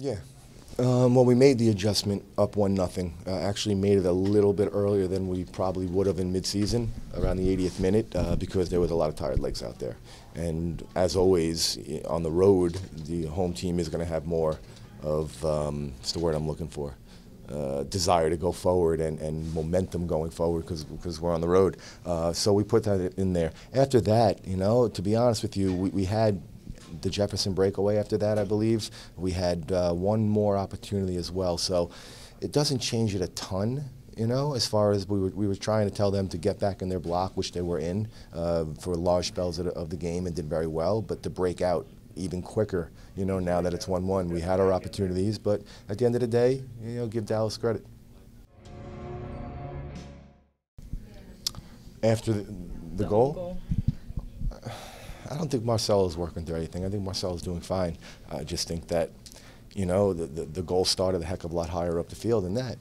Yeah. Well, we made the adjustment up 1-0. Actually made it a little bit earlier than we probably would have in midseason, around the 80th minute, because there was a lot of tired legs out there. And as always, on the road, the home team is going to have more of, what's the word I'm looking for, desire to go forward and momentum going forward because we're on the road. So we put that in there. After that, to be honest with you, we had the Jefferson breakaway after that, I believe. We had one more opportunity as well. So it doesn't change it a ton, as far as we were trying to tell them to get back in their block, which they were in for large spells of the game and did very well, but to break out even quicker, now that it's 1-1. We had our opportunities, but at the end of the day, give Dallas credit. After the goal? I don't think Marcelo's working through anything. I think Marcelo's doing fine. I just think that, the goal started a heck of a lot higher up the field than that,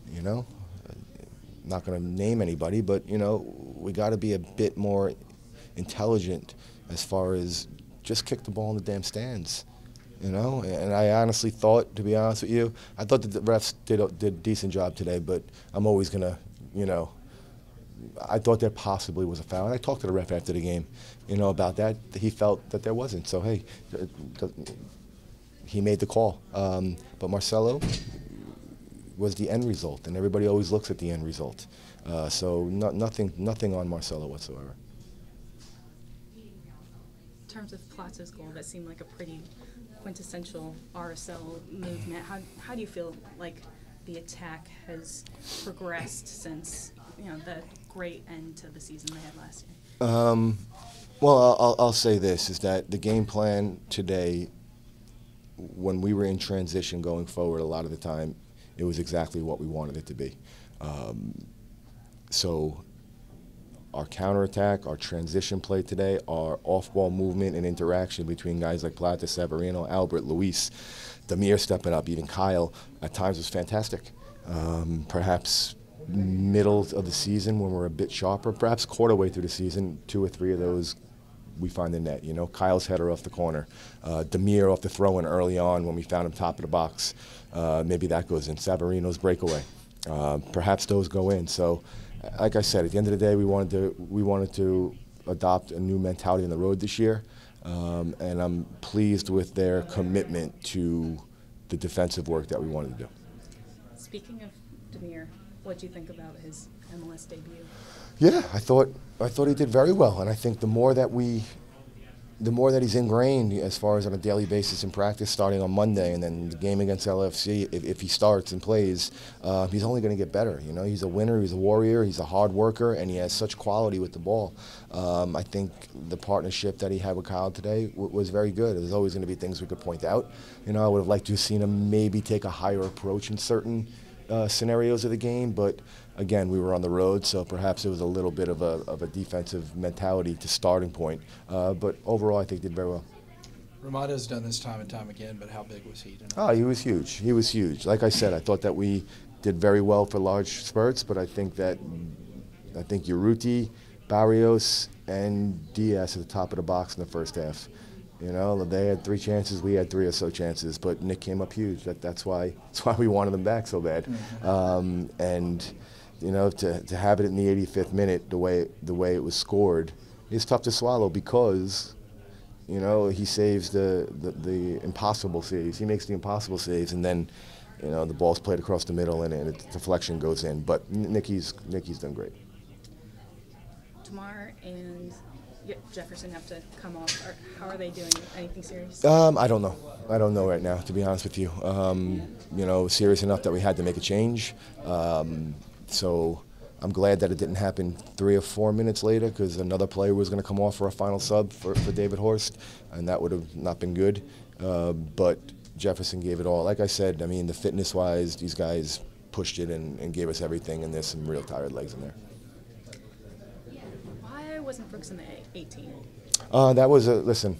Not going to name anybody, but, we got to be a bit more intelligent as far as just kick the ball in the damn stands, And I honestly thought, to be honest with you, I thought that the refs did a decent job today, but I'm always going to, I thought there possibly was a foul. And I talked to the ref after the game, about that. He felt that there wasn't. So, hey, he made the call. But Marcelo was the end result, and everybody always looks at the end result. So nothing on Marcelo whatsoever. In terms of Plaza's goal, that seemed like a pretty quintessential RSL movement. How do you feel like the attack has progressed since the great end to the season they had last year? Well, I'll say this, is that the game plan today, when we were in transition going forward a lot of the time, it was exactly what we wanted it to be. So our counterattack, our transition play today, our off-ball movement and interaction between guys like Plata, Severino, Albert, Luis, Damir stepping up, even Kyle, at times was fantastic. Perhaps middle of the season when we're a bit sharper, perhaps quarter way through the season, 2 or 3 of those we find the net. Kyle's header off the corner, Damir off the throw-in early on when we found him top of the box. Maybe that goes in. Severino's breakaway. Perhaps those go in. So, like I said, at the end of the day, we wanted to adopt a new mentality on the road this year, and I'm pleased with their commitment to the defensive work that we wanted to do. Speaking of Damir, what do you think about his MLS debut? Yeah, I thought he did very well, and I think the more that he's ingrained as far as on a daily basis in practice, starting on Monday, and then the game against LFC, if he starts and plays, he's only going to get better. He's a winner, he's a warrior, he's a hard worker, and he has such quality with the ball. I think the partnership that he had with Kyle today was very good. There's always going to be things we could point out. I would have liked to have seen him maybe take a higher approach in certain scenarios of the game, but again, we were on the road, so perhaps it was a little bit of a defensive mentality to starting point. But overall, I think did very well. Ramada's done this time and time again, but how big was he tonight? Oh, he was huge. He was huge. Like I said, I thought that we did very well for large spurts, but I think Urruti, Barrios, and Diaz at the top of the box in the first half. They had 3 chances, we had 3 or so chances, but Nick came up huge. That's why we wanted them back so bad. And to have it in the 85th minute, the way it was scored, is tough to swallow because he saves the impossible saves. He makes the impossible saves, and then the ball's played across the middle and a deflection goes in. But Nicky's done great. Tamar and Jefferson have to come off. How are they doing? Anything serious? I don't know. I don't know right now, to be honest with you. Serious enough that we had to make a change. So I'm glad that it didn't happen 3 or 4 minutes later, because another player was going to come off for a final sub for David Horst, and that would have not been good. But Jefferson gave it all. Like I said, the fitness-wise, these guys pushed it and gave us everything, and there's some real tired legs in there. Why wasn't Brooks in the 18? That was listen,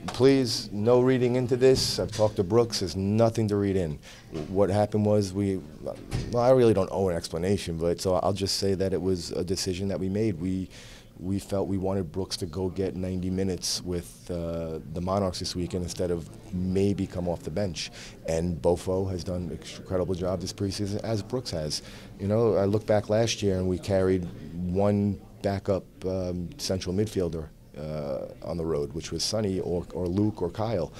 please, no reading into this. I've talked to Brooks. There's nothing to read in. What happened was I really don't owe an explanation, but so I'll just say that it was a decision that we made. We we felt we wanted Brooks to go get 90 minutes with the Monarchs this weekend instead of maybe come off the bench. And Bofo has done an incredible job this preseason, as Brooks has. You know, I look back last year and we carried one backup central midfielder on the road, which was Sonny or Luke or Kyle.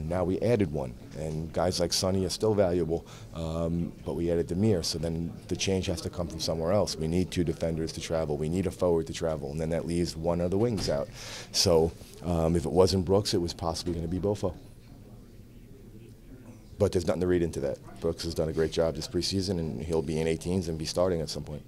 Now we added one, and guys like Sonny are still valuable, but we added Demir, so then the change has to come from somewhere else. We need 2 defenders to travel, we need a forward to travel, and then that leaves one of the wings out. So if it wasn't Brooks, it was possibly going to be Bofo. But there's nothing to read into that. Brooks has done a great job this preseason, and he'll be in 18s and be starting at some point.